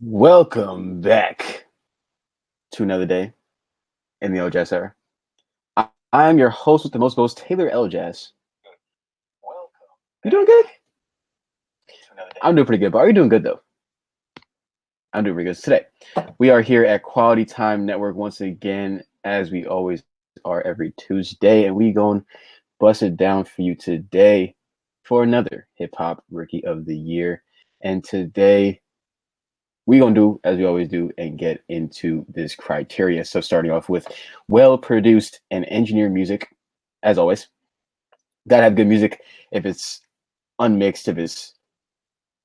Welcome back to another day in the Elajas era. I'm your host with the most goals, Taylor Elajas. You doing good? I'm doing pretty good, but are you doing good though? I'm doing pretty good. Today, we are here at Quality Time Network once again, as we always are every Tuesday, and we going bust it down for you today for another Hip Hop Rookie of the Year. And today, we gonna do as we always do and get into this criteria. So starting off with well-produced and engineered music, as always. Gotta have good music. If it's unmixed, if it's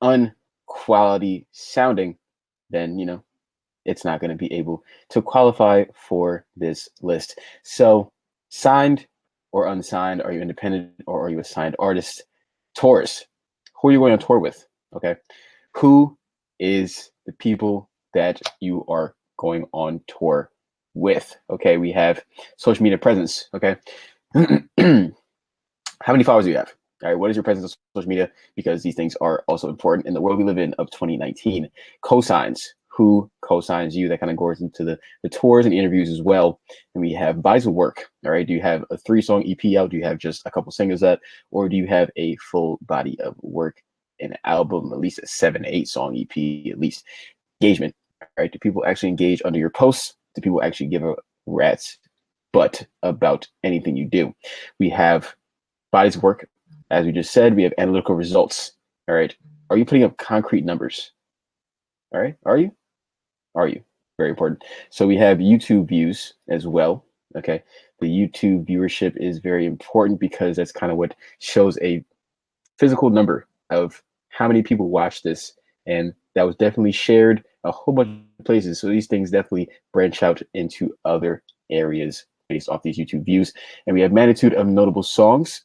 unquality sounding, then it's not gonna be able to qualify for this list. So signed or unsigned, are you independent or are you a signed artist? Tours. Who are you going on tour with? Okay. Who is the people that you are going on tour with? Okay, we have social media presence. Okay. How many followers do you have? All right, what is your presence on social media? Because these things are also important in the world we live in of 2019. Cosigns. Who cosigns you? That kind of goes into the tours and interviews as well. And we have bodies of work. All right, do you have a 3-song EP out? Do you have just a couple singles out? Or do you have a full body of work, an album, at least a 7-8 song EP, at least? Engagement. All right, do people actually engage under your posts? Do people actually give a rat's butt about anything you do? We have bodies of work. As we just said, we have analytical results. All right. Are you putting up concrete numbers? All right. Are you? Are you? Very important. So we have YouTube views as well. Okay. The YouTube viewership is very important because that's kind of what shows a physical number of how many people watch this. And that was definitely shared a whole bunch of places. So these things definitely branch out into other areas based off these YouTube views. And we have magnitude of notable songs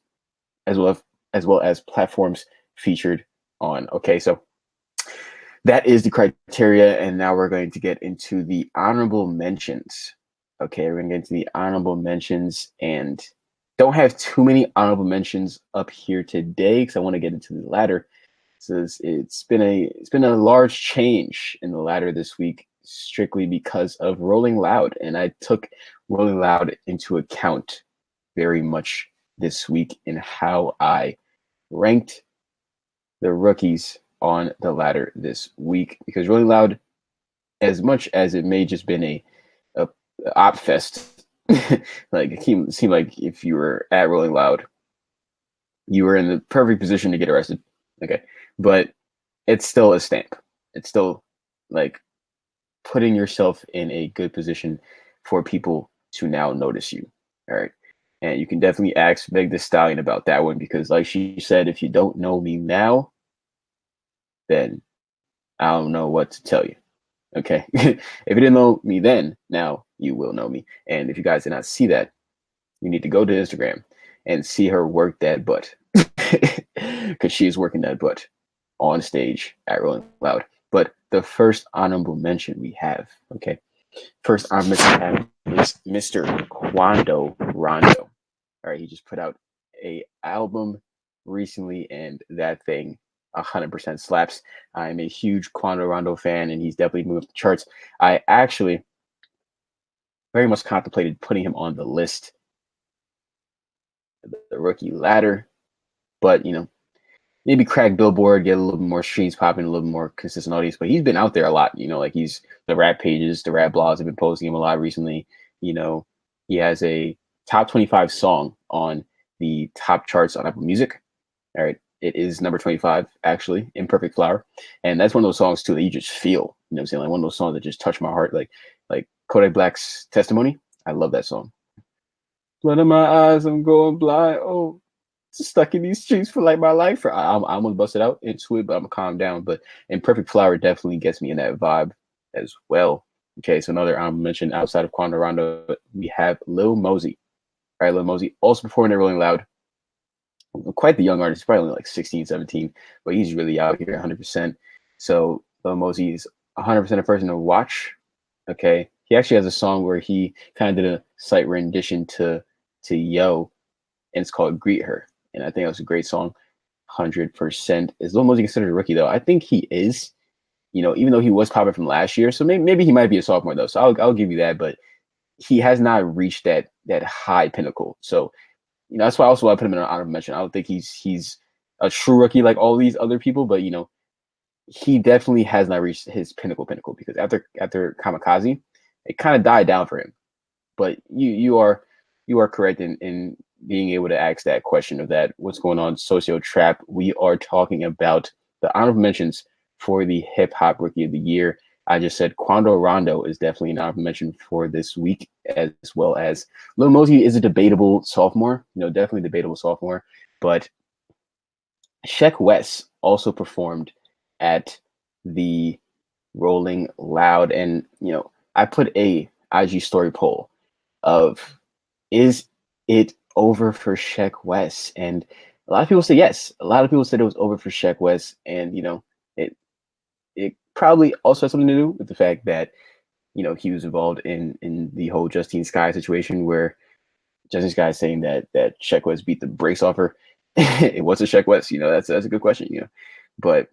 as well as platforms featured on. Okay, so that is the criteria, and now we're going to get into the honorable mentions. Okay, we're going to get into the honorable mentions, and don't have too many honorable mentions up here today because I want to get into the ladder. So it's been a large change in the ladder this week, strictly because of Rolling Loud, and I took Rolling Loud into account very much this week in how I ranked the rookies on the ladder this week, because Rolling Loud, as much as it may just been a op fest, like it seemed like if you were at Rolling Loud, you were in the perfect position to get arrested. Okay, but it's still a stamp. It's still like putting yourself in a good position for people to now notice you. All right. And you can definitely ask Meg the Stallion about that one, because like she said, if you don't know me now, then I don't know what to tell you. Okay. If you didn't know me then, now you will know me. And if you guys did not see that, you need to go to Instagram and see her work that butt. Because she is working that butt on stage at Rolling Loud. But the first honorable mention we have, okay, first honorable mention is Mr. Quando Rondo. All right, he just put out a album recently, and that thing 100% slaps. I'm a huge Quando Rondo fan, and he's definitely moved the charts. I actually very much contemplated putting him on the list, the rookie ladder, but maybe crack Billboard, get a little bit more streams popping, a little more consistent audience. But he's been out there a lot, like he's the rap pages, the rap blogs have been posting him a lot recently. He has a top 25 song on the top charts on Apple Music. All right. It is number 25, actually, Imperfect Flower. And that's one of those songs too that you just feel, what I'm saying? Like one of those songs that just touch my heart, like Kodak Black's Testimony. I love that song. Blood in my eyes, I'm going blind. Oh, stuck in these streets for like my life. I'm gonna bust it out into it, but I'm gonna calm down. But Imperfect Flower definitely gets me in that vibe as well. Okay, so another mention outside of Quando Rondo, we have Lil Mosey. All right, Lil Mosey also performing at Rolling Loud. Quite the young artist, probably only like 16, 17, but he's really out here 100%. So Lil Mosey is 100% a person to watch. Okay, he actually has a song where he kind of did a slight rendition to Yo, and it's called Greet Her. And I think that was a great song. 100%. Is Lil Mosey considered a rookie though? I think he is. even though he was popular from last year, so maybe he might be a sophomore though. So I'll give you that, but he has not reached that high pinnacle. So that's why also I put him in an honorable mention. I don't think he's a true rookie like all these other people, but he definitely has not reached his pinnacle because after Kamikaze, it kind of died down for him. But you are correct in being able to ask that question of that what's going on socio trap. We are talking about the honorable mentions for the hip hop rookie of the year. I just said Quando Rondo is definitely an honorable mention for this week, as well as Lil Mosey is a debatable sophomore, definitely debatable sophomore. But Sheck West also performed at the Rolling Loud, and I put a IG story poll of is it over for Sheck West, and a lot of people say yes. A lot of people said it was over for Sheck West, and it probably also has something to do with the fact that he was involved in the whole Justine Skye situation, where Justine Skye is saying that Sheck West beat the brakes off her. It wasn't Sheck West, that's a good question, but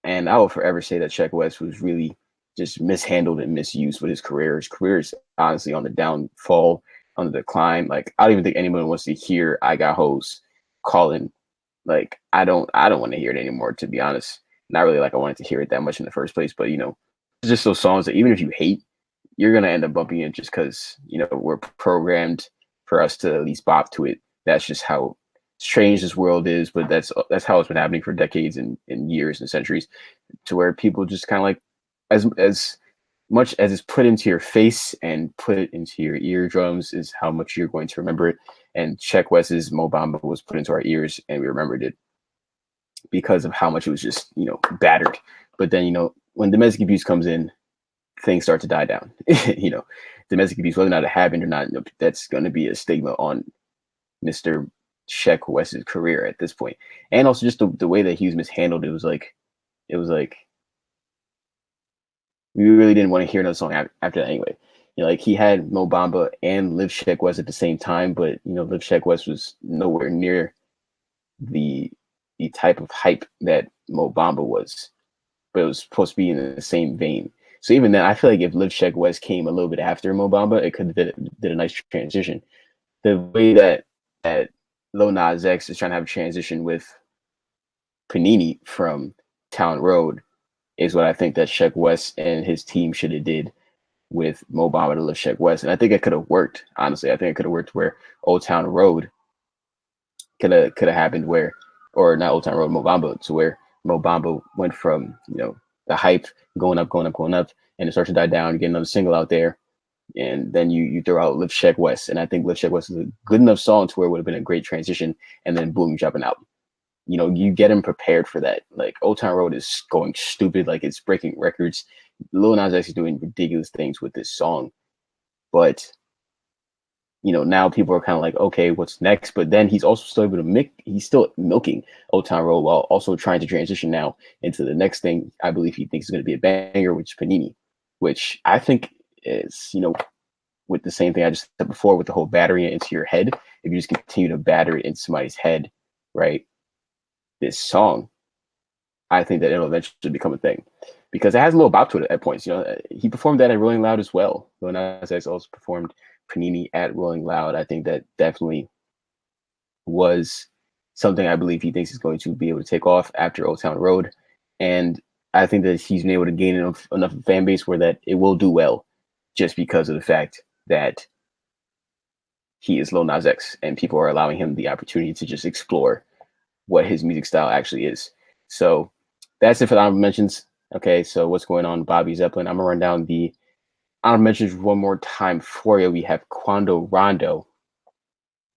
and I will forever say that Sheck West was really just mishandled and misused with his career. His career is honestly on the downfall, on the decline. Like, I don't even think anyone wants to hear "I Got Hoes" calling. Like, I don't want to hear it anymore, to be honest. Not really like I wanted to hear it that much in the first place, but it's just those songs that even if you hate, you're gonna end up bumping it just because we're programmed for us to at least bop to it. That's just how strange this world is, but that's how it's been happening for decades and years and centuries, to where people just kind of like, as much as it's put into your face and put it into your eardrums is how much you're going to remember it. And Sheck West's Mo Bamba was put into our ears and we remembered it because of how much it was just battered. But then when domestic abuse comes in, things start to die down. Domestic abuse, whether or not it happened or not, that's going to be a stigma on Mr. Sheck West's career at this point. And also just the way that he was mishandled, it was like we really didn't want to hear another song after that anyway. Like, he had Mo Bamba and Live Sheck West at the same time, but Live Sheck West was nowhere near the type of hype that Mo Bamba was, but it was supposed to be in the same vein. So even then, I feel like if Live Sheck West came a little bit after Mo Bamba, it could have did a nice transition. The way that Lil Nas X is trying to have a transition with Panini from Town Road is what I think that Sheck West and his team should have did with Mo Bamba to Live Sheck West. And I think it could have worked, honestly. I think it could have worked where Old Town Road could have happened where, or not Old Town Road, Mo Bamba, to where Mo Bamba went from, the hype going up, and it starts to die down, you get another single out there, and then you throw out Live Sheck West. And I think Live Sheck West is a good enough song to where it would have been a great transition, and then boom, you drop an album. You get him prepared for that. Like, Old Town Road is going stupid, like it's breaking records. Lil Nas X is doing ridiculous things with this song, but now people are kind of like, okay, what's next? But then he's also still able to he's still milking Old Town Road while also trying to transition now into the next thing I believe he thinks is going to be a banger, which is Panini, which I think is, with the same thing I just said before, with the whole battering it into your head. If you just continue to batter it into somebody's head, right? This song, I think that it'll eventually become a thing because it has a little bop to it at points. He performed that at Rolling Loud as well. Lil Nas X also performed Panini at Rolling Loud. I think that definitely was something I believe he thinks is going to be able to take off after Old Town Road. And I think that he's been able to gain enough fan base where that it will do well just because of the fact that he is Lil Nas X and people are allowing him the opportunity to just explore what his music style actually is. So that's it for the honorable mentions. Okay, so what's going on, Bobby Zeppelin? I'm going to run down the honorable mentions one more time for you. We have Quando Rondo,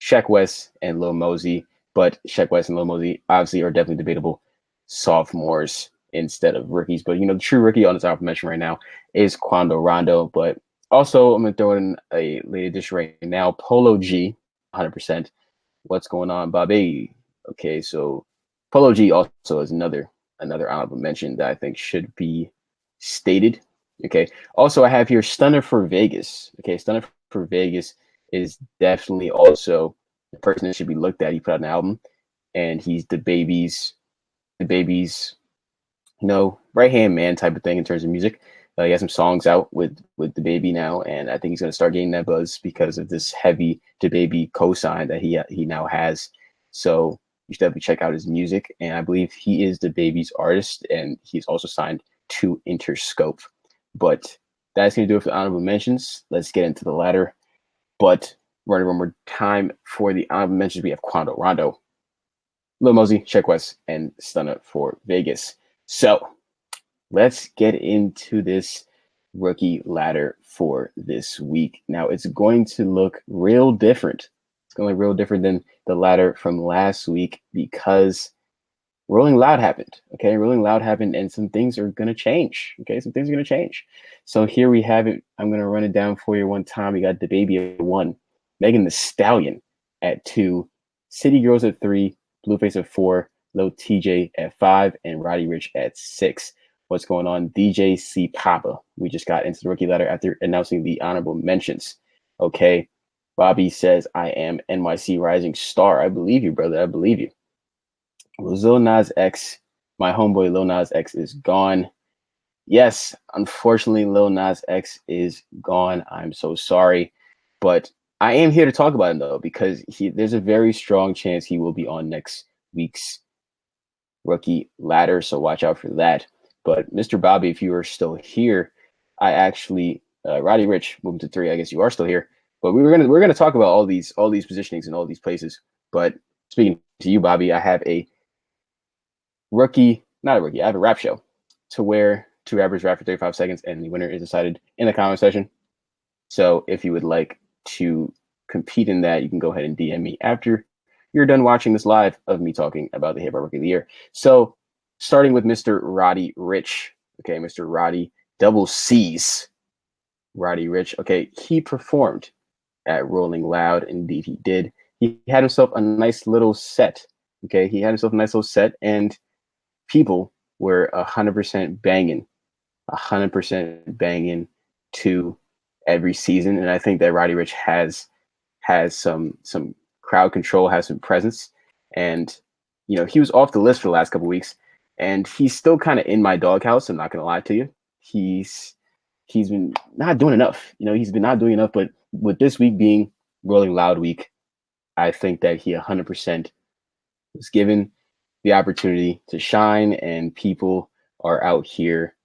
Sheck West, and Lil Mosey. But Sheck West and Lil Mosey obviously are definitely debatable sophomores instead of rookies. But, the true rookie on this honorable mention right now is Quando Rondo. But also, I'm going to throw in a late addition right now, Polo G, 100%. What's going on, Bobby? Okay, so Polo G also is another honorable mention that I think should be stated. Okay. Also, I have here Stunner for Vegas. Okay, Stunner for Vegas is definitely also the person that should be looked at. He put out an album, and he's the baby's right hand man type of thing in terms of music. He has some songs out with the baby now, and I think he's going to start getting that buzz because of this heavy DaBaby cosign that he now has. So you should definitely check out his music, and I believe he is DaBaby's artist, and he's also signed to Interscope. But that's going to do it for the honorable mentions. Let's get into the ladder. But running one more time for the honorable mentions, we have Quando Rondo, Lil Mosey, Check West, and Stunner for Vegas. So let's get into this rookie ladder for this week. Now it's going to look real different. It's going to look real different than the ladder from last week because Rolling Loud happened. Okay, Rolling Loud happened, and some things are going to change. Okay, some things are going to change. So here we have it. I'm going to run it down for you one time. We got DaBaby at 1, Megan Thee Stallion at 2, City Girls at 3, Blueface at 4, Lil TJay at 5, and Roddy Ricch at 6. What's going on? DJ C Papa. We just got into the rookie ladder after announcing the honorable mentions. Okay, Bobby says, I am NYC Rising Star. I believe you, brother. I believe you. Lil Nas X, my homeboy Lil Nas X is gone. Yes, unfortunately, Lil Nas X is gone. I'm so sorry. But I am here to talk about him, though, because there's a very strong chance he will be on next week's rookie ladder. So watch out for that. But Mr. Bobby, if you are still here, I actually, Roddy Ricch, moving to 3. I guess you are still here. But we're gonna talk about all these positionings in all these places. But speaking to you, Bobby, I have a not a rookie. I have a rap show to where 2 rappers rap for 35 seconds and the winner is decided in the comment section. So if you would like to compete in that, you can go ahead and DM me after you're done watching this live of me talking about the Hip Hop Rookie of the Year. So starting with Mr. Roddy Ricch. Okay, Mr. Roddy, double C's. Roddy Ricch. Okay, he performed at Rolling Loud. Indeed, he did. He had himself a nice little set. Okay, he had himself a nice little set, and people were 100% banging, 100% banging to every season. And I think that Roddy Ricch has some crowd control, has some presence. And, he was off the list for the last couple of weeks, and he's still kind of in my doghouse. I'm not going to lie to you. He's been not doing enough. He's been not doing enough. But with this week being Rolling Loud week, I think that he 100% was given the opportunity to shine, and people are out here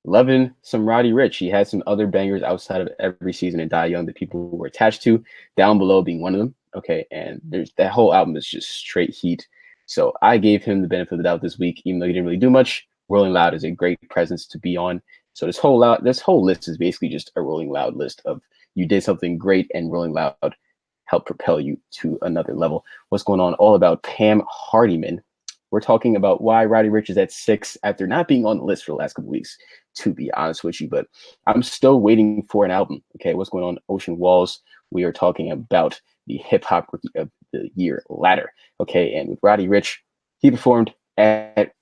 loving some Roddy Ricch. He had some other bangers outside of Every Season and Die Young that people were attached to, Down Below being one of them. Okay, and there's that whole album is just straight heat. So I gave him the benefit of the doubt this week, even though he didn't really do much. Rolling Loud is a great presence to be on. So this whole list is basically just a Rolling Loud list of you did something great, and Rolling Loud helped propel you to another level. What's going on? All about Pam Hardiman. We're talking about why Roddy Ricch is at 6 after not being on the list for the last couple of weeks, to be honest with you. But I'm still waiting for an album. Okay, what's going on? Ocean Walls. We are talking about the Hip Hop Rookie of the Year ladder. Okay, and with Roddy Ricch, he performed at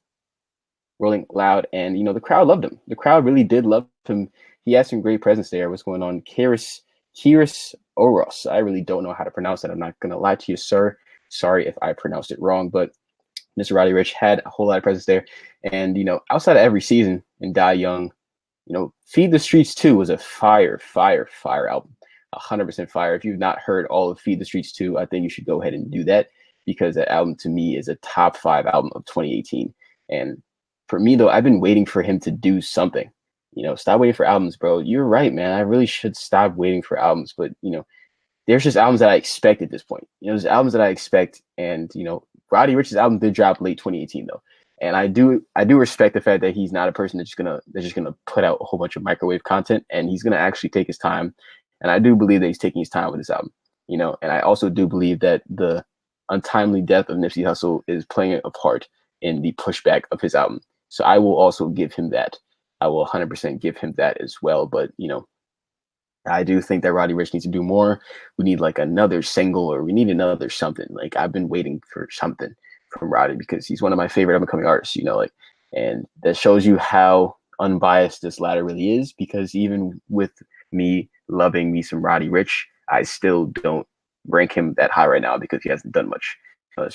Rolling Loud, and the crowd loved him. The crowd really did love him. He had some great presence there. What's going on? Kiris Oros. I really don't know how to pronounce that. I'm not gonna lie to you, sir. Sorry if I pronounced it wrong, but Mr. Roddy Ricch had a whole lot of presence there. And, outside of Every Season and Die Young, Feed the Streets 2 was a fire album. 100% fire. If you've not heard all of Feed the Streets 2, I think you should go ahead and do that, because that album to me is a top 5 album of 2018. And for me, though, I've been waiting for him to do something. Stop waiting for albums, bro. You're right, man. I really should stop waiting for albums. But, there's just albums that I expect at this point. There's albums that I expect, and, Roddy Ricch's album did drop late 2018 though, and I do respect the fact that he's not a person that's just gonna put out a whole bunch of microwave content, and he's gonna actually take his time. And I do believe that he's taking his time with this album, And I also do believe that the untimely death of Nipsey Hussle is playing a part in the pushback of his album. So I will also give him that. I will 100% give him that as well. But I do think that Roddy Ricch needs to do more. We need like another single, or we need another something. Like, I've been waiting for something from Roddy because he's one of my favorite up-and-coming artists, and that shows you how unbiased this ladder really is, because even with me loving me some Roddy Ricch, I still don't rank him that high right now because he hasn't done much.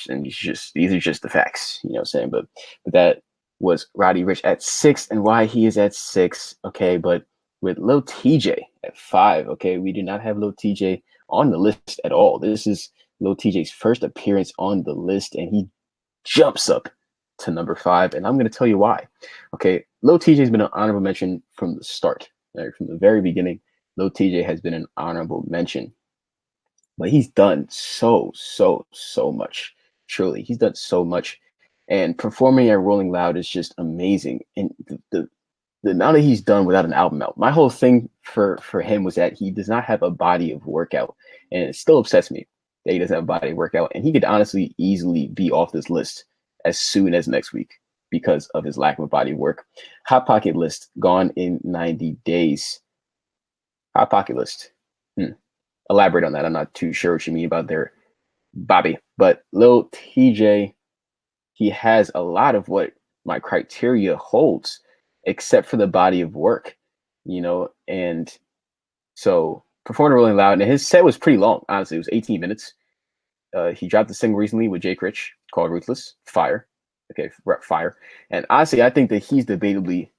And these are just the facts, what I'm saying? But with that was Roddy Ricch at 6, and why he is at 6. Okay, but with Lil TJay at 5. Okay, we do not have Lil TJay on the list at all. This is Lil TJay's first appearance on the list, and he jumps up to number 5, and I'm going to tell you why. Okay, Lil TJay's been an honorable mention from the start, right? From the very beginning. Lil TJay has been an honorable mention, but he's done so much. Truly, he's done so much, and performing at Rolling Loud is just amazing. And the amount that he's done without an album out. My whole thing for him was that he does not have a body of workout, and it still upsets me that he doesn't have a body of workout. And he could honestly easily be off this list as soon as next week because of his lack of a body of work. Hot Pocket list gone in 90 days. Hot Pocket list. Elaborate on that. I'm not too sure what you mean about there, Bobby. But Lil TJay, he has a lot of what my criteria holds, except for the body of work, and so performing Rolling Loud, and his set was pretty long, honestly. It was 18 minutes. He dropped a single recently with Jake Rich called Ruthless. Fire. Okay, fire. And honestly, I think that he's debatably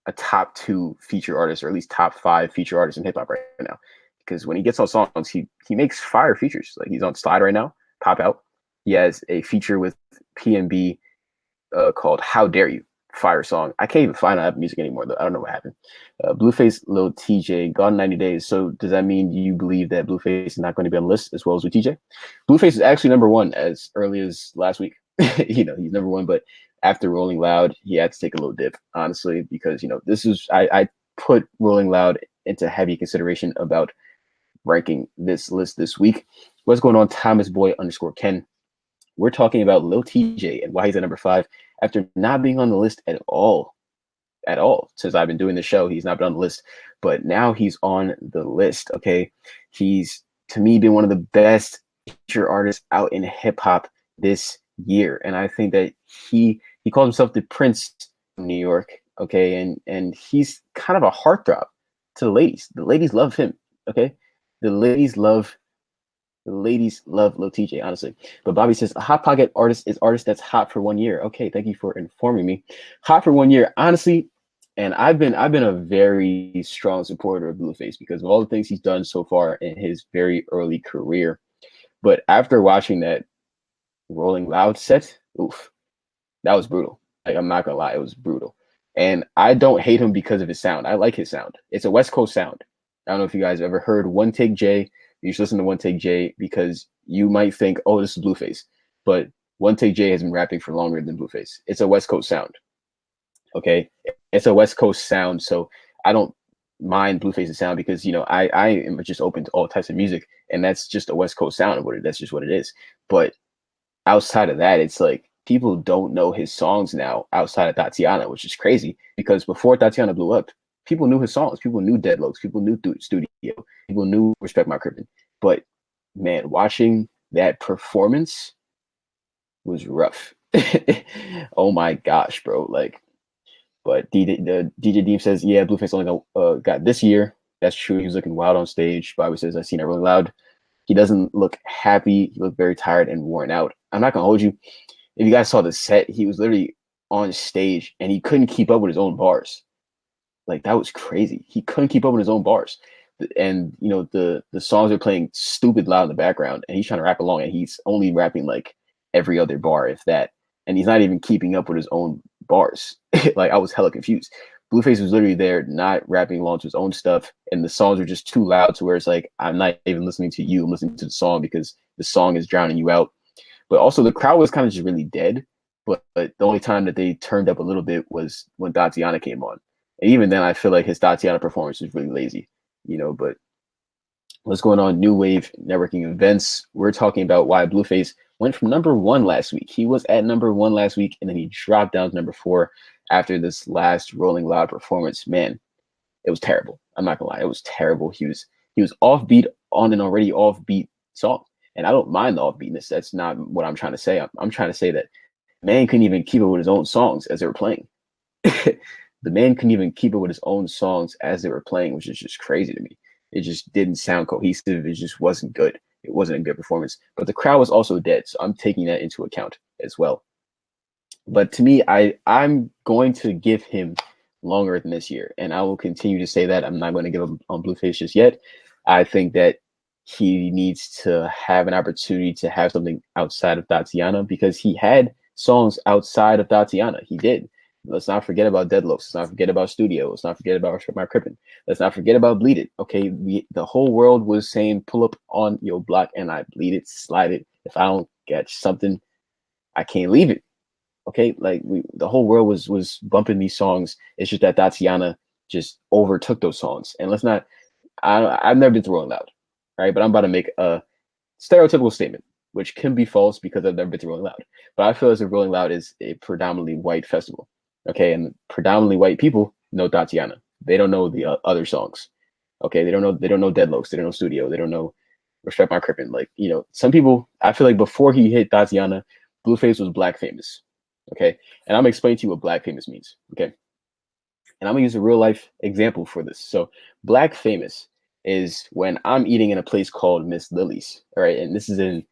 a top 2 feature artist, or at least top 5 feature artist in hip-hop right now. Because when he gets on songs, he makes fire features. Like, he's on Slide right now, Pop Out. He has a feature with PNB called How Dare You. Fire song. I can't even find out music anymore, though. I don't know what happened. Blueface, Lil TJay, gone 90 days. So does that mean you believe that Blueface is not going to be on the list as well as Lil TJay? Blueface is actually number 1 as early as last week. He's number 1, but after Rolling Loud, he had to take a little dip, honestly, because this is I put Rolling Loud into heavy consideration about ranking this list this week. What's going on, Thomas Boy _Ken? We're talking about Lil TJay and why he's at number 5 after not being on the list at all since I've been doing the show. He's not been on the list, but now he's on the list. Okay, he's, to me, been one of the best feature artists out in hip hop this year, and I think that he calls himself the Prince of New York. Okay, and he's kind of a heartthrob to the ladies. The ladies love him. Okay, the ladies love Lil TJay, honestly. But Bobby says, a Hot Pocket artist is artist that's hot for 1 year. Okay, thank you for informing me. Hot for 1 year, honestly. And I've been a very strong supporter of Blueface because of all the things he's done so far in his very early career. But after watching that Rolling Loud set, oof, that was brutal. Like, I'm not gonna lie, it was brutal. And I don't hate him because of his sound. I like his sound. It's a West Coast sound. I don't know if you guys have ever heard One Take Jay. You should listen to One Take Jay because you might think, oh, this is Blueface. But One Take Jay has been rapping for longer than Blueface. It's a West Coast sound. Okay? It's a West Coast sound. So I don't mind Blueface's sound because, I am just open to all types of music. And that's just a West Coast sound of it. That's just what it is. But outside of that, it's like people don't know his songs now outside of Tatiana, which is crazy because before Tatiana blew up, people knew his songs. People knew Deadlocks. People knew Studio. People knew Respect My Crippin'. But, man, watching that performance was rough. Oh, my gosh, bro. Like, but DJ Deem says, yeah, Blueface only got this year. That's true. He was looking wild on stage. Bobby says, I've seen it Rolling Loud. He doesn't look happy. He looked very tired and worn out. I'm not going to hold you. If you guys saw the set, he was literally on stage and he couldn't keep up with his own bars. Like, that was crazy. He couldn't keep up with his own bars. And, the songs are playing stupid loud in the background and he's trying to rap along and he's only rapping like every other bar, if that. And he's not even keeping up with his own bars. Like, I was hella confused. Blueface was literally there not rapping along to his own stuff. And the songs were just too loud to where it's like, I'm not even listening to you. I'm listening to the song because the song is drowning you out. But also the crowd was kind of just really dead. But the only time that they turned up a little bit was when Tatiana came on. And even then, I feel like his Tatiana performance was really lazy, but what's going on? New Wave networking events. We're talking about why Blueface went from number 1 last week. He was at number 1 last week, and then he dropped down to number 4 after this last Rolling Loud performance. Man, it was terrible. I'm not gonna lie, it was terrible. He was offbeat on an already offbeat song, and I don't mind the offbeatness. That's not what I'm trying to say. I'm trying to say that man couldn't even keep up with his own songs as they were playing. The man couldn't even keep up with his own songs as they were playing, which is just crazy to me. It just didn't sound cohesive. It just wasn't good. It wasn't a good performance. But the crowd was also dead, so I'm taking that into account as well. But to me, I'm going to give him longer than this year, and I will continue to say that. I'm not going to give him on Blueface just yet. I think that he needs to have an opportunity to have something outside of Tatiana, because he had songs outside of Tatiana. He did. Let's not forget about Deadlocks. Let's not forget about Studio. Let's not forget about Respect My Crippin'. Let's not forget about Bleed It. Okay, the whole world was saying pull up on your block, and I bleed it, slide it. If I don't get something, I can't leave it. Okay, like the whole world was bumping these songs. It's just that Tatiana just overtook those songs. And let's not. I've never been to Rolling Loud, right? But I'm about to make a stereotypical statement, which can be false because I've never been to Rolling Loud. But I feel as if Rolling Loud is a predominantly white festival. Okay, and predominantly white people know Tatiana. They don't know the other songs. Okay, they don't know Deadlocks. They don't know Studio. They don't know Respect My Crippin'. Like, some people. I feel like before he hit Tatiana, Blueface was black famous. Okay, and I'm gonna explain to you what black famous means. Okay, and I'm gonna use a real life example for this. So, black famous is when I'm eating in a place called Miss Lily's. All right, and this is in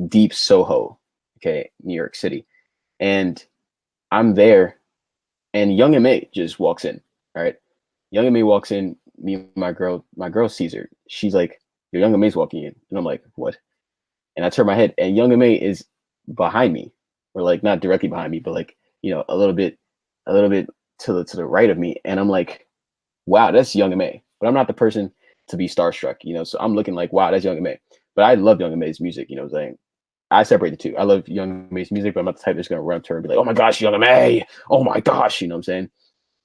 deep Soho, okay, New York City, and I'm there, and Young M.A just walks in. All right, Young M.A walks in. Me and my girl sees her. She's like, "Your Young M.A's walking in," and I'm like, "What?" And I turn my head, and Young M.A is behind me, or like not directly behind me, but like a little bit to the right of me, and I'm like, wow, that's Young M.A. But I'm not the person to be starstruck, so I'm looking like, wow, that's Young M.A. But I love Young M.A's music, what I'm saying. I separate the two. I love Young M.A's music, but I'm not the type that's gonna run up to her and be like, oh my gosh, Young M.A. Oh my gosh, what I'm saying.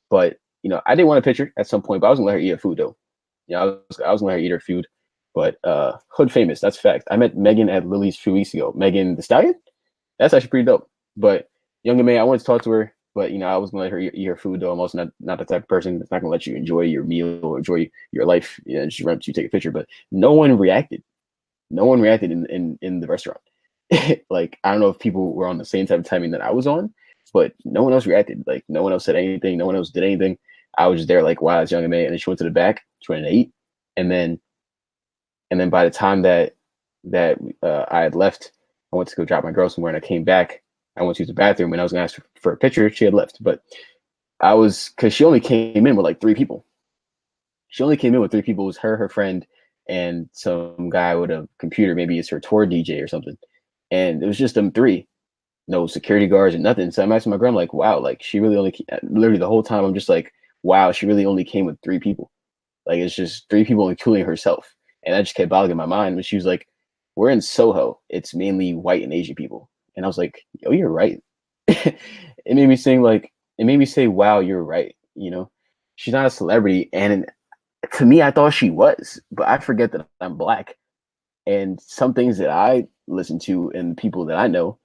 But I did want a picture at some point, but I was gonna let her eat her food though. I was gonna let her eat her food. But hood famous, that's fact. I met Megan at Lily's a few weeks ago. Megan the Stallion? That's actually pretty dope. But Young M.A, I wanted to talk to her, but I was gonna let her eat her food though. I'm also not the type of person that's not gonna let you enjoy your meal or enjoy your life. Just run up to you, take a picture. But no one reacted. No one reacted in the restaurant. Like, I don't know if people were on the same type of timing that I was on, but no one else reacted. Like, no one else said anything. No one else did anything. I was just there like, wow, it's Young M.A. And then she went to the back, she went to eat, and then by the time that I had left, I went to go drop my girl somewhere, and I came back. I went to use the bathroom, and I was gonna ask for a picture. She had left, but because she only came in with like three people. She only came in with three people. It was her friend, and some guy with a computer. Maybe it's her tour DJ or something. And it was just them three. No security guards and nothing. So I'm asking my grandma, like, wow, like she really only, literally the whole time I'm just like, wow, she really only came with three people. Like, it's just three people, including herself. And that just kept boggling my mind. But she was like, we're in Soho. It's mainly white and Asian people. And I was like, oh, you're right. It made me sing like, it made me say, wow, you're right. She's not a celebrity. And to me, I thought she was, but I forget that I'm black. And some things that I listen to and people that I know,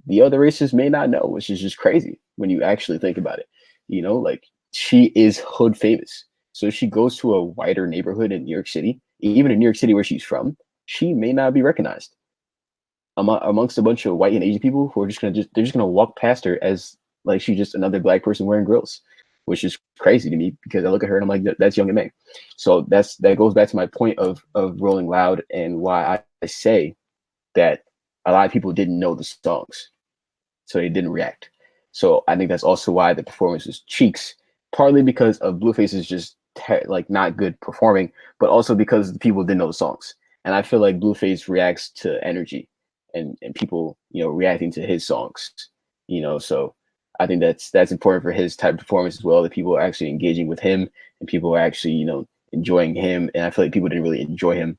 the other races may not know, which is just crazy when you actually think about it. Like, she is hood famous. So if she goes to a wider neighborhood in New York City, even in New York City where she's from, she may not be recognized amongst a bunch of white and Asian people who are they're just gonna walk past her as like she's just another black person wearing grills, which is crazy to me because I look at her and I'm like, that's Young M.A. So that goes back to my point of Rolling Loud and why I say that a lot of people didn't know the songs, so they didn't react. So I think that's also why the performance was cheeks, partly because of Blueface's just like not good performing, but also because the people didn't know the songs. And I feel like Blueface reacts to energy and people, reacting to his songs, so I think that's important for his type of performance as well, that people are actually engaging with him and people are actually, enjoying him. And I feel like people didn't really enjoy him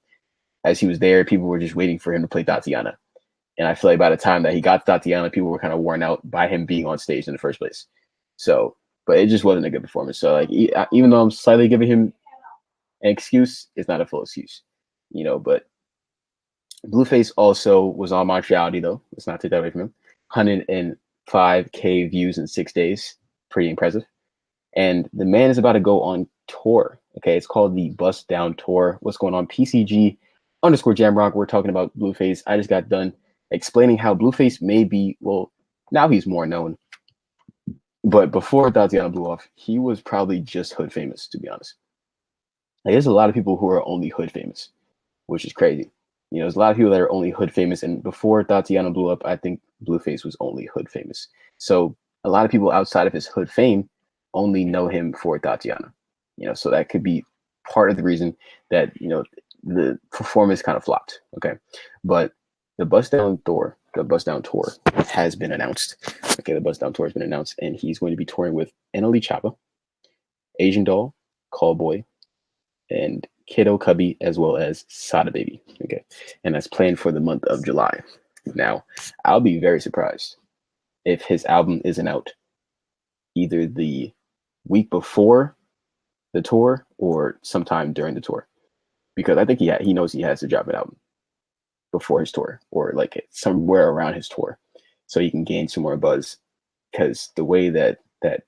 as he was there. People were just waiting for him to play Tatiana. And I feel like by the time that he got Tatiana, people were kind of worn out by him being on stage in the first place. So, but it just wasn't a good performance. So, like, even though I'm slightly giving him an excuse, it's not a full excuse, but Blueface also was on Montreality, though. Let's not take that away from him. 105K views in 6 days. Pretty impressive. And the man is about to go on tour. Okay, it's called the Bust Down Tour. What's going on? PCG_Jamrock. We're talking about Blueface. I just got done explaining how Blueface may be, well, now he's more known. But before Tatiana blew off, he was probably just hood famous, to be honest. Like, there's a lot of people who are only hood famous, which is crazy. There's a lot of people that are only hood famous. And before Tatiana blew up, I think Blueface was only hood famous. So a lot of people outside of his hood fame only know him for Tatiana. So that could be part of the reason that the performance kind of flopped. Okay, but the Bust Down tour has been announced. Okay, the Bust Down tour has been announced, and he's going to be touring with Elajas, Asian Doll, Callboy, and Kiddo Cubby, as well as Sada Baby. Okay, and that's planned for the month of July. Now, I'll be very surprised if his album isn't out either the week before the tour or sometime during the tour, because I think he knows he has to drop an album before his tour or like somewhere around his tour, so he can gain some more buzz. Because the way that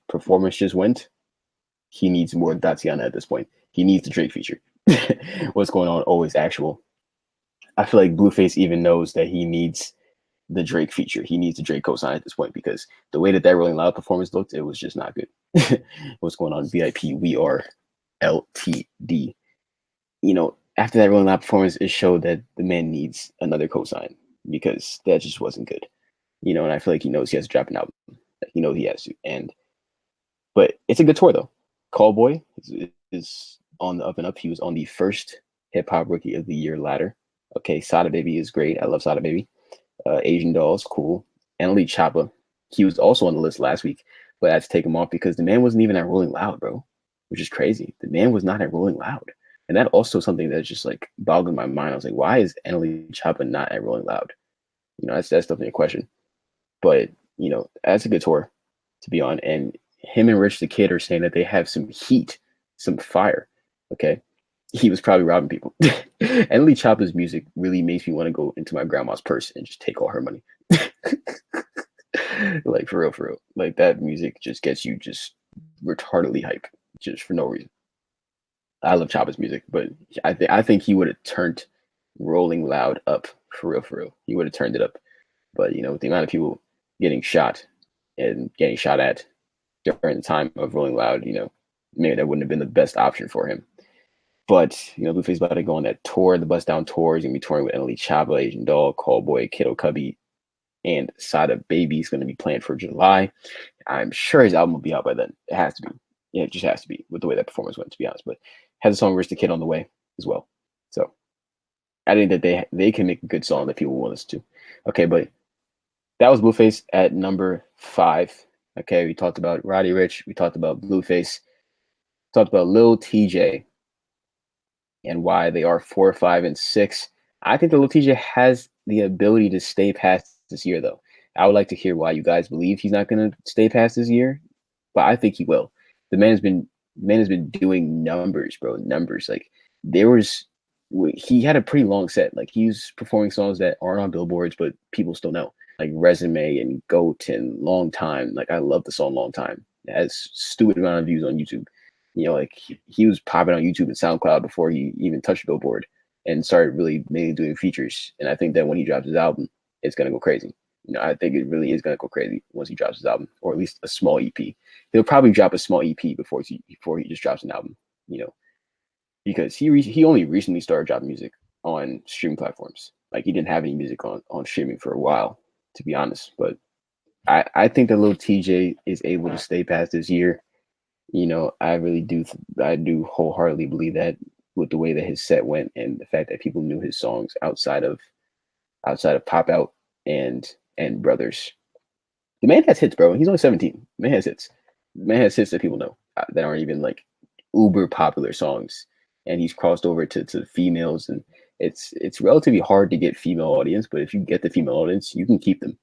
performance just went, he needs more than Tatiana at this point. He needs the Drake feature. What's going on? Always actual. I feel like Blueface even knows that he needs the Drake feature. He needs the Drake cosign at this point, because the way that Rolling Loud performance looked, it was just not good. What's going on? VIP, we are LTD. After that Rolling Loud performance, it showed that the man needs another cosign, because that just wasn't good. And I feel like he knows he has to drop an album. He knows he has to. But it's a good tour though. Callboy is on the up and up. He was on the first Hip Hop Rookie of the Year ladder. Okay, Sada Baby is great. I love Sada Baby. Asian Dolls, cool. Annalie Choppa, he was also on the list last week, but I had to take him off because the man wasn't even at Rolling Loud, bro, which is crazy. The man was not at Rolling Loud. And that also something that's just like boggling my mind. I was like, why is Annalie Choppa not at Rolling Loud? That's definitely a question. But, that's a good tour to be on. And him and Rich the Kid are saying that they have some heat, some fire. Okay. He was probably robbing people. And Lee Choppa's music really makes me want to go into my grandma's purse and just take all her money. Like for real. Like that music just gets you just retardedly hype just for no reason. I love Choppa's music, but I think he would have turned Rolling Loud up for real. He would have turned it up. But with the amount of people getting shot and getting shot at during the time of Rolling Loud, maybe that wouldn't have been the best option for him. But, Blueface is about to go on that tour, the Bust Down tour. He's going to be touring with Annalie Choppa, Asian Doll, Callboy, Kiddo Cubby, and Sada Baby. Is going to be planned for July. I'm sure his album will be out by then. It has to be. Yeah, it just has to be with the way that performance went, to be honest. But has a song Rich the Kid on the way as well. So I think that they can make a good song that people will listen to. Okay, but that was Blueface at number 5. Okay, we talked about Roddy Ricch. We talked about Blueface. Talked about Lil TJay and why they are 4, 5, and 6. I think the Lil TJay has the ability to stay past this year, though. I would like to hear why you guys believe he's not going to stay past this year, but I think he will. The man has been doing numbers, bro. Numbers. Like he had a pretty long set. Like he was performing songs that aren't on billboards, but people still know. Like Resume and Goat and Long Time. Like I love the song Long Time. It has stupid amount of views on YouTube. Like he was popping on YouTube and SoundCloud before he even touched Billboard and started really mainly doing features. And I think that when he drops his album, it's gonna go crazy. I think it really is gonna go crazy once he drops his album, or at least a small EP. He'll probably drop a small EP before he just drops an album. Because he only recently started dropping music on streaming platforms. Like he didn't have any music on streaming for a while, to be honest. But I think that Lil TJay is able to stay past this year. I really do. I do wholeheartedly believe that with the way that his set went and the fact that people knew his songs outside of Pop Out and Brothers. The man has hits, bro. He's only 17. The man has hits. The man has hits that people know that aren't even like uber popular songs. And he's crossed over to females, and it's relatively hard to get female audience. But if you get the female audience, you can keep them.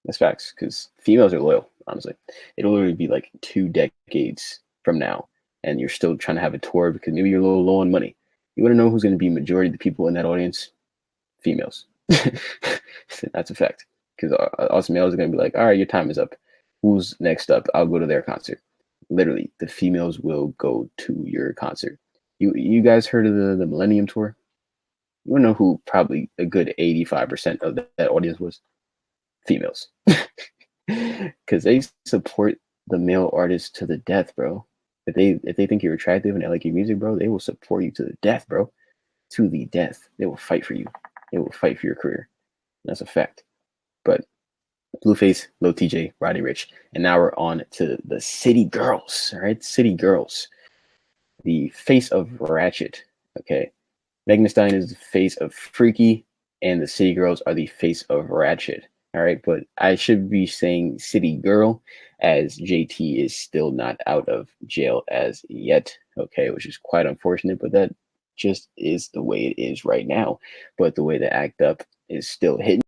That's facts, because females are loyal, honestly. It'll literally be like 2 decades from now, and you're still trying to have a tour because maybe you're a little low on money. You want to know who's going to be majority of the people in that audience? Females. That's a fact. Because us males are going to be like, all right, your time is up. Who's next up? I'll go to their concert. Literally, the females will go to your concert. You guys heard of the Millennium Tour? You want to know who probably a good 85% of that audience was? Females. Because they support the male artists to the death, bro. If they think you're attractive and they like your music, bro, they will support you to the death, bro. To the death. They will fight for you. They will fight for your career. That's a fact. But Blueface, Lil TJay, Roddy Ricch. And now we're on to the City Girls. All right, City Girls, the face of Ratchet. Okay, Megan Thee Stallion is the face of Freaky, and the City Girls are the face of Ratchet. All right, but I should be saying City Girl as JT is still not out of jail as yet. Okay, which is quite unfortunate, but that just is the way it is right now. But the way the act up is still hitting.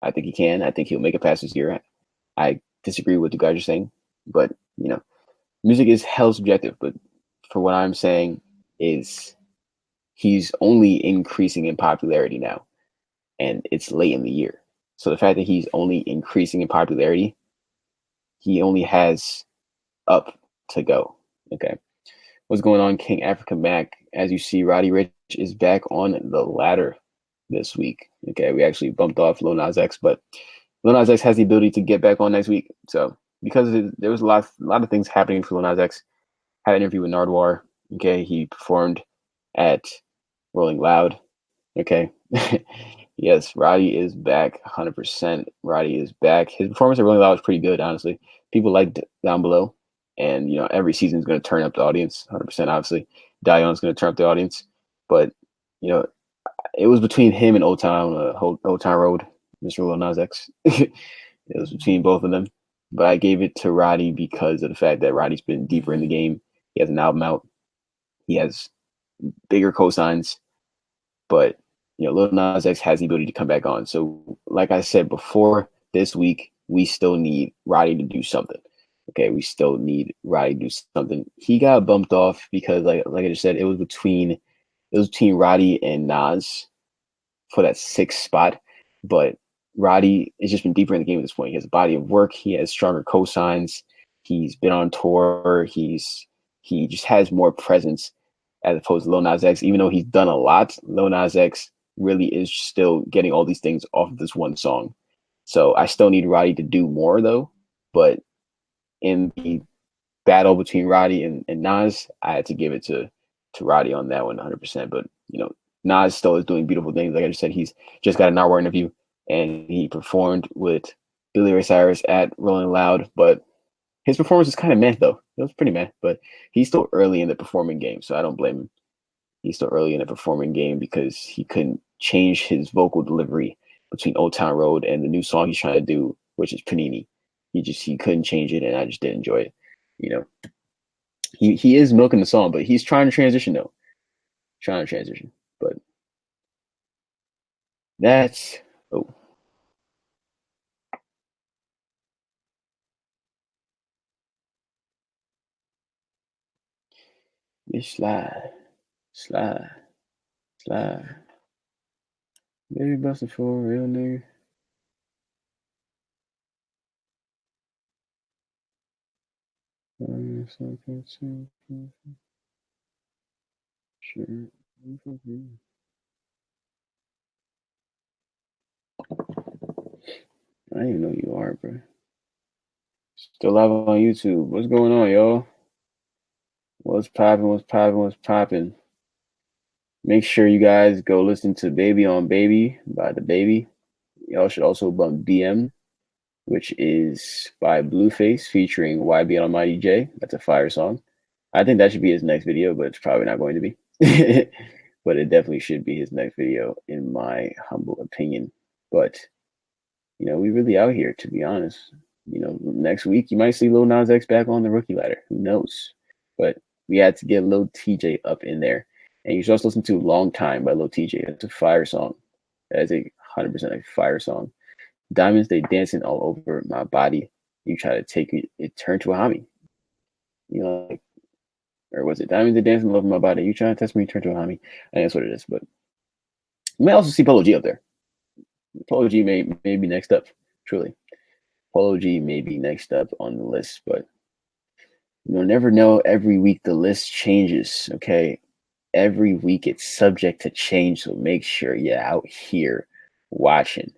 I think he can. I think he'll make it past this year. I disagree with the guys you're saying, but music is hell subjective. But for what I'm saying is he's only increasing in popularity now, and it's late in the year. So the fact that he's only increasing in popularity, he only has up to go. Okay. What's going on, King Africa Mac? As you see, Roddy Ricch is back on the ladder this week. Okay, we actually bumped off Lil Nas X, but Lil Nas X has the ability to get back on next week. So because there was a lot of things happening for Lil Nas X. Had an interview with Nardwuar. Okay, he performed at Rolling Loud. Okay, yes, Roddy is back, 100%. Roddy is back. His performance at Rolling Loud was pretty good, honestly. People liked Down Below, and every season is going to turn up the audience, 100%. Obviously, Dion's going to turn up the audience, but it was between him and Old Town Road, Mr. Lil Nas X. It was between both of them, but I gave it to Roddy because of the fact that Roddy's been deeper in the game. He has an album out. He has bigger cosigns, but Lil Nas X has the ability to come back on. So, like I said before, this week we still need Roddy to do something. Okay, we still need Roddy to do something. He got bumped off because, like I just said, it was between Roddy and Nas for that 6th spot. But Roddy has just been deeper in the game at this point. He has a body of work. He has stronger cosigns. He's been on tour. He just has more presence as opposed to Lil Nas X. Even though he's done a lot, Lil Nas X really is still getting all these things off of this one song. So I still need Roddy to do more, though. But in the battle between Roddy and Nas, I had to give it to Roddy on that one 100%. But, Nas still is doing beautiful things. Like I just said, he's just got a Nardwuar interview, and he performed with Billy Ray Cyrus at Rolling Loud. But his performance is kind of meh, though. It was pretty meh, but he's still early in the performing game, so I don't blame him. He's still early in the performing game because he couldn't change his vocal delivery between Old Town Road and the new song he's trying to do, which is Panini. He couldn't change it, and I just didn't enjoy it. He is milking the song, but he's trying to transition, though. But that's Bitch, slide. Baby busted for a real nigga. Sure. I didn't even know you are, bro. Still live on YouTube. What's going on, y'all? What's popping? Make sure you guys go listen to Baby on Baby by The Baby. Y'all should also bump BM, which is by Blueface featuring YB and Almighty J. That's a fire song. I think that should be his next video, but it's probably not going to be. But it definitely should be his next video, in my humble opinion. But, we really out here, to be honest. Next week you might see Lil Nas X back on the rookie ladder. Who knows? But we had to get Lil TJay up in there. And you should also listen to Long Time by Lil TJay. That's a fire song. That is 100% a fire song. Diamonds, they dancing all over my body. You try to take it turned to a homie. Or was it Diamonds, they dancing all over my body? You trying to test me, turn to a homie. I think that's what it is. But you might also see Polo G up there. Polo G may be next up, truly. Polo G may be next up on the list, but you'll never know. Every week the list changes, okay? Every week it's subject to change, so make sure you're out here watching.